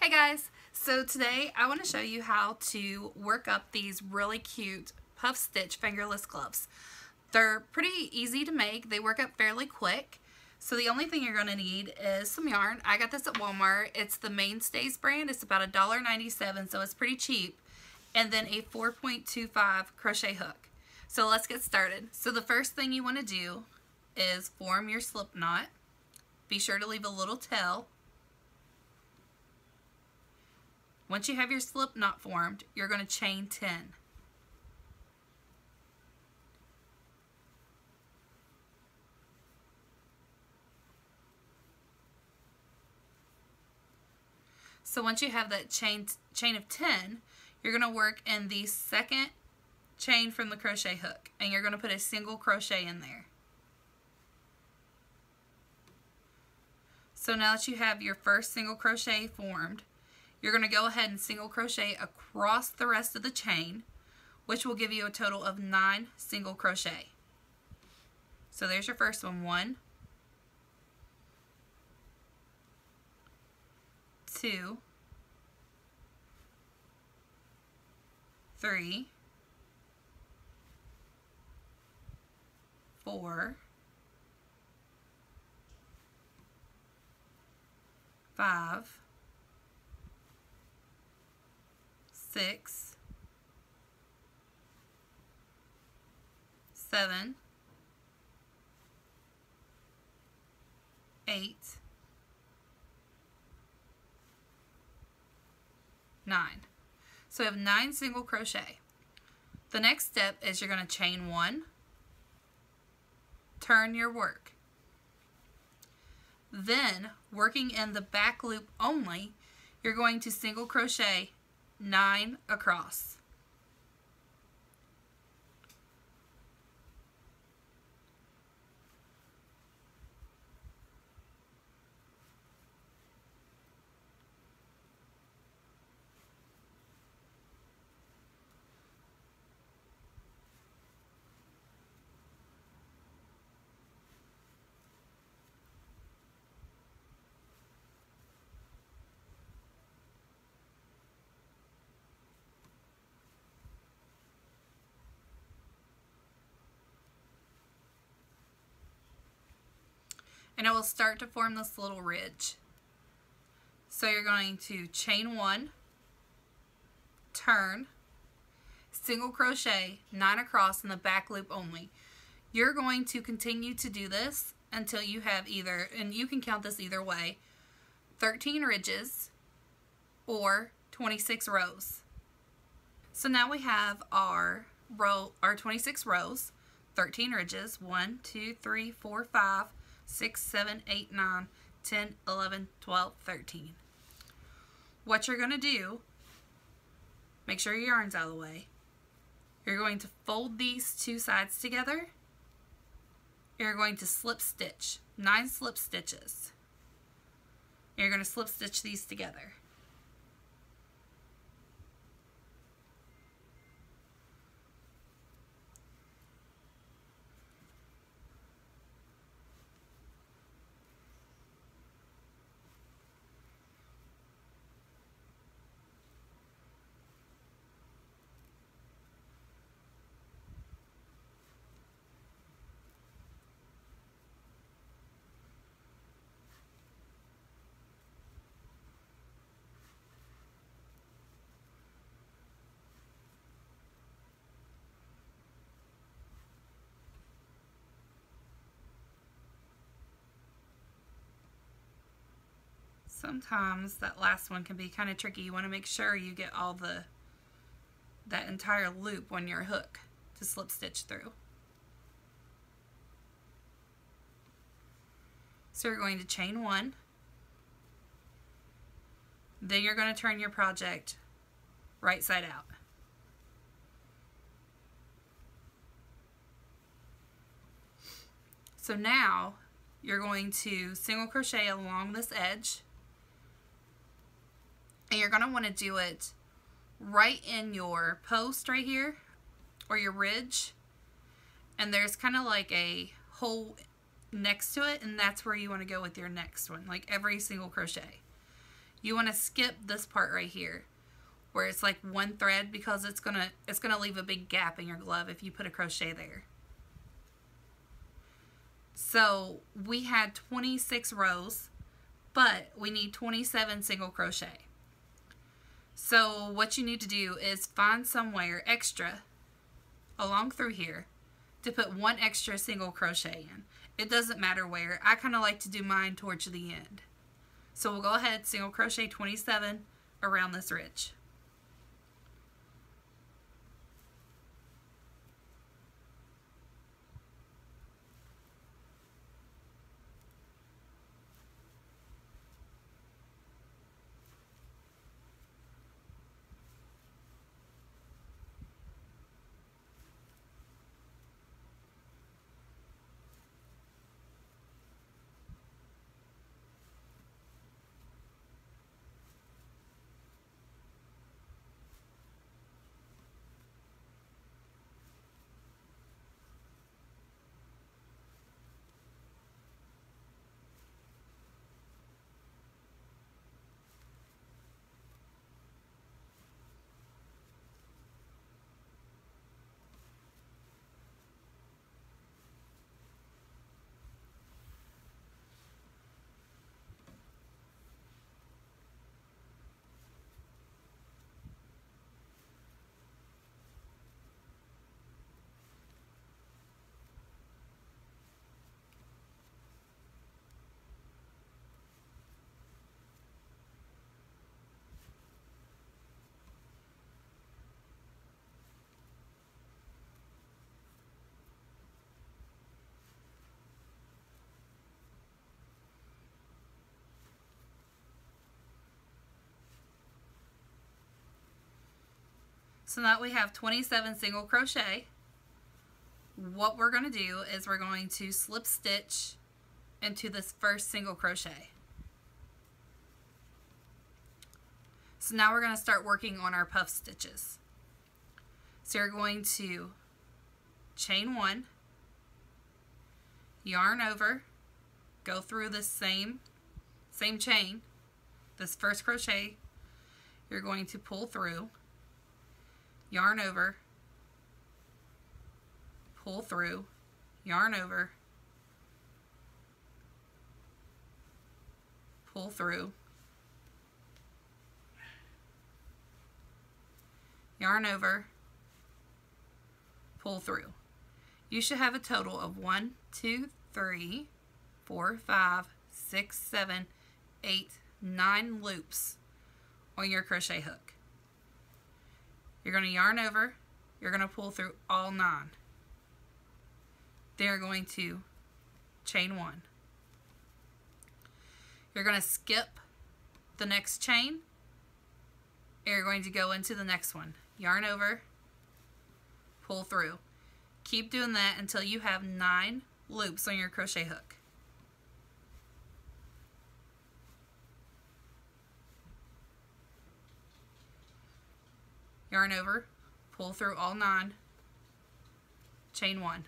Hi guys, so today I want to show you how to work up these really cute Puff Stitch Fingerless Gloves. They're pretty easy to make, they work up fairly quick, so the only thing you're going to need is some yarn. I got this at Walmart, it's the Mainstays brand, it's about $1.97, so it's pretty cheap, and then a 4.25 crochet hook. So let's get started. So the first thing you want to do is form your slip knot. Be sure to leave a little tail. Once you have your slip knot formed, you're going to chain 10. So once you have that chain of 10, you're going to work in the second chain from the crochet hook, and you're going to put a single crochet in there. So now that you have your first single crochet formed, you're going to go ahead and single crochet across the rest of the chain, which will give you a total of 9 single crochet. So there's your first one. 1, 2, 3, 4, 5, 6, 7, 8, 9. So we have 9 single crochet. The next step is you're going to chain 1, turn your work. Then, working in the back loop only, you're going to single crochet 9 across. And it will start to form this little ridge. So you're going to chain 1, turn, single crochet 9 across in the back loop only. You're going to continue to do this until you have either, and you can count this either way, 13 ridges or 26 rows. So now we have our 26 rows, 13 ridges, 1, 2, 3, 4, 5, 6, 7, 8, 9, 10, 11, 12, 13. What you're going to do, make sure your yarn's out of the way. You're going to fold these two sides together. You're going to slip stitch, 9 slip stitches. You're going to slip stitch these together. Sometimes that last one can be kind of tricky. You want to make sure you get all that entire loop on your hook to slip stitch through. So you're going to chain 1. Then you're going to turn your project right side out. So now you're going to single crochet along this edge. And you're going to want to do it right in your post right here, or your ridge. And there's kind of like a hole next to it, and that's where you want to go with your next one, like every single crochet. you want to skip this part right here where it's like one thread, because it's gonna leave a big gap in your glove if you put a crochet there. So we had 26 rows, but we need 27 single crochet. So what you need to do is find somewhere extra along through here to put one extra single crochet in. It doesn't matter where. I kind of like to do mine towards the end. So we'll go ahead, single crochet 27 around this ridge. So now we have 27 single crochet. What we're going to do is we're going to slip stitch into this first single crochet. So now we're going to start working on our puff stitches. So you're going to chain one, yarn over, go through this same chain, this first crochet. You're going to pull through, yarn over, pull through, yarn over, pull through, yarn over, pull through. You should have a total of 1, 2, 3, 4, 5, 6, 7, 8, 9 loops on your crochet hook. You're going to yarn over, you're going to pull through all 9. Then you're going to chain 1. You're going to skip the next chain, and you're going to go into the next one. Yarn over, pull through. Keep doing that until you have 9 loops on your crochet hook. Yarn over, pull through all 9, chain 1.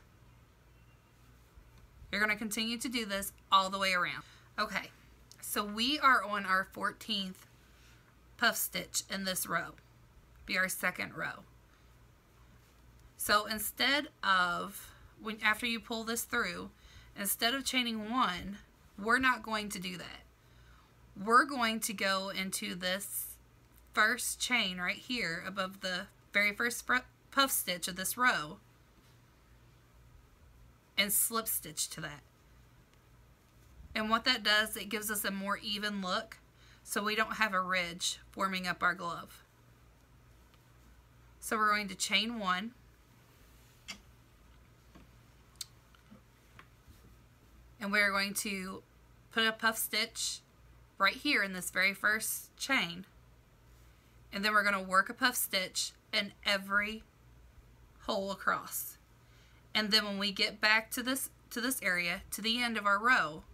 You're going to continue to do this all the way around. Okay, so we are on our 14th puff stitch in this row. Be our second row. So instead of, after you pull this through, instead of chaining 1, we're not going to do that. We're going to go into this first chain right here above the very first puff stitch of this row and slip stitch to that. And what that does, it gives us a more even look so we don't have a ridge forming up our glove. So we're going to chain 1, and we're going to put a puff stitch right here in this very first chain. And then we're going to work a puff stitch in every hole across. And then when we get back to this area, to the end of our row,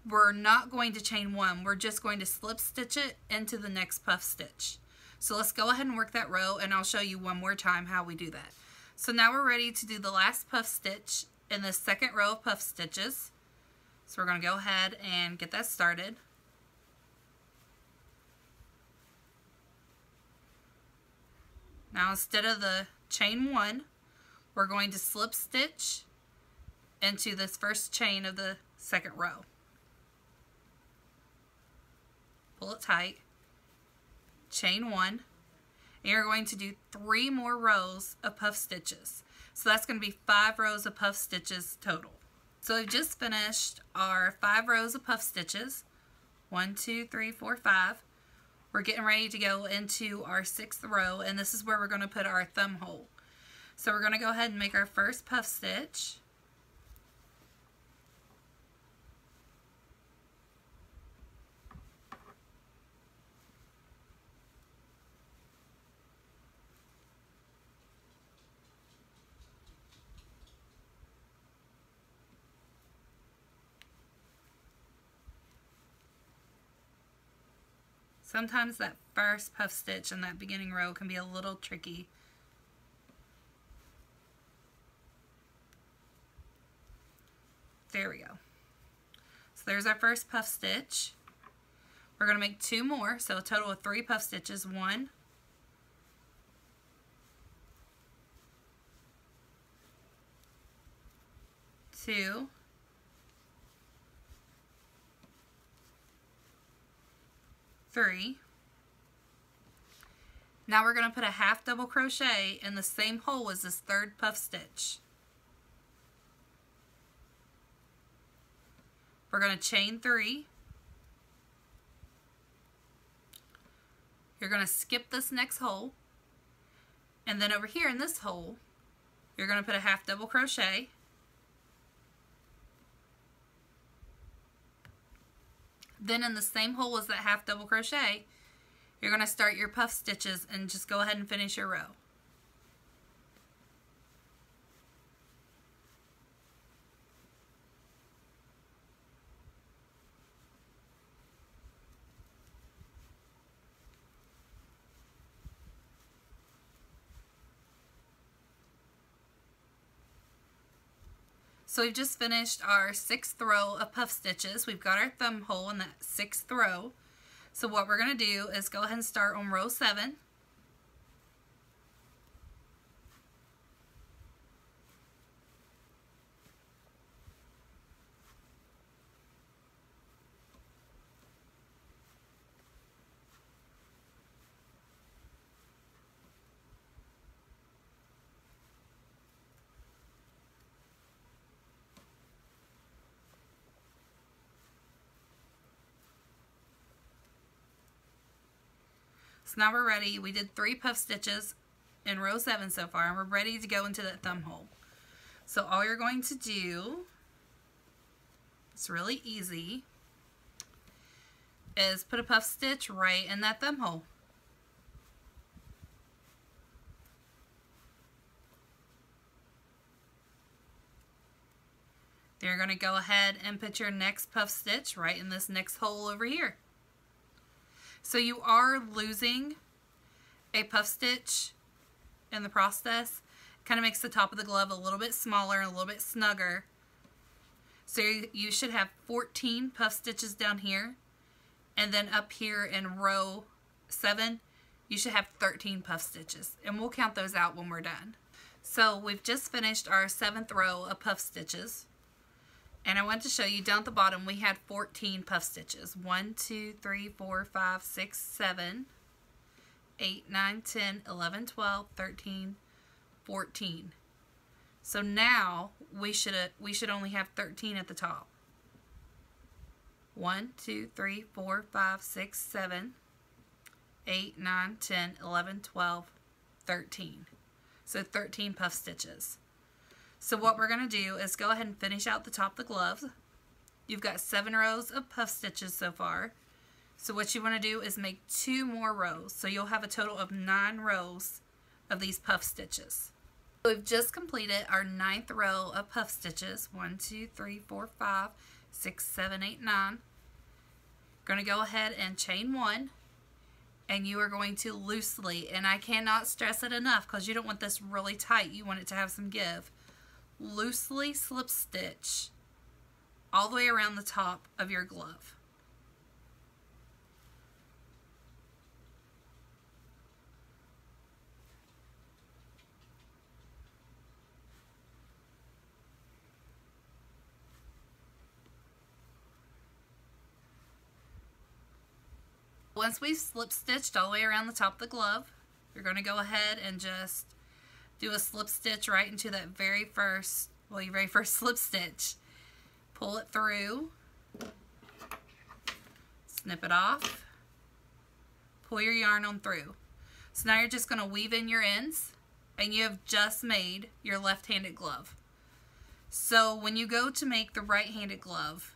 we're not going to chain 1. We're just going to slip stitch it into the next puff stitch. So let's go ahead and work that row, and I'll show you one more time how we do that. So now we're ready to do the last puff stitch in the second row of puff stitches. So we're going to go ahead and get that started. Now instead of the chain 1, we're going to slip stitch into this first chain of the second row. Pull it tight, chain 1, and you're going to do 3 more rows of puff stitches. So that's going to be 5 rows of puff stitches total. So we've just finished our 5 rows of puff stitches. 1, 2, 3, 4, 5. We're getting ready to go into our 6th row, and this is where we're going to put our thumb hole. So we're going to go ahead and make our first puff stitch. Sometimes that first puff stitch in that beginning row can be a little tricky. There we go. So there's our first puff stitch. We're going to make 2 more, so a total of 3 puff stitches. 1, 2, 3. Now we're going to put a half double crochet in the same hole as this 3rd puff stitch. We're going to chain 3. You're going to skip this next hole, and then over here in this hole you're going to put a half double crochet. Then in the same hole as that half double crochet, you're going to start your puff stitches and just go ahead and finish your row. So we've just finished our 6th row of puff stitches. We've got our thumb hole in that 6th row. So what we're going to do is go ahead and start on row 7. So now we're ready. We did 3 puff stitches in row 7 so far, and we're ready to go into that thumb hole. So all you're going to do, it's really easy, is put a puff stitch right in that thumb hole. Then you're going to go ahead and put your next puff stitch right in this next hole over here. So you are losing a puff stitch in the process. Kind of makes the top of the glove a little bit smaller and a little bit snugger. So you should have 14 puff stitches down here. And then up here in row 7, you should have 13 puff stitches. And we'll count those out when we're done. So we've just finished our 7th row of puff stitches. And I want to show you down at the bottom we had 14 puff stitches. 1, 2, 3, 4, 5, 6, 7, 8, 9, 10, 11, 12, 13, 14. So now we should only have 13 at the top. 1, 2, 3, 4, 5, 6, 7, 8, 9, 10, 11, 12, 13. So 13 puff stitches. So what we're going to do is go ahead and finish out the top of the glove. You've got 7 rows of puff stitches so far. So what you want to do is make 2 more rows. So you'll have a total of 9 rows of these puff stitches. So we've just completed our 9th row of puff stitches. 1, 2, 3, 4, 5, 6, 7, 8, 9. Going to go ahead and chain 1. And you are going to loosely, and I cannot stress it enough because you don't want this really tight. You want it to have some give. Loosely slip stitch all the way around the top of your glove. Once we've slip stitched all the way around the top of the glove, you're going to go ahead and just do a slip stitch right into that very first slip stitch. Pull it through, snip it off, pull your yarn on through. So now you're just going to weave in your ends, and you have just made your left-handed glove. So when you go to make the right-handed glove,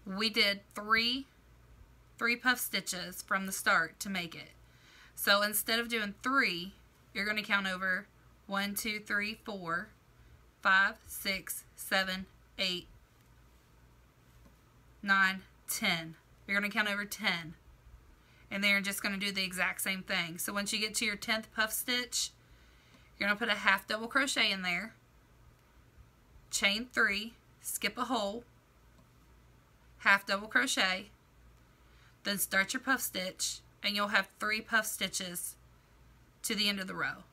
we did three puff stitches from the start to make it. So instead of doing 3, you're going to count over 1, 2, 3, 4, 5, 6, 7, 8, 9, 10. You're going to count over 10. And then you're just going to do the exact same thing. So once you get to your 10th puff stitch, you're going to put a half double crochet in there, chain 3, skip a hole, half double crochet, then start your puff stitch, and you'll have 3 puff stitches to the end of the row.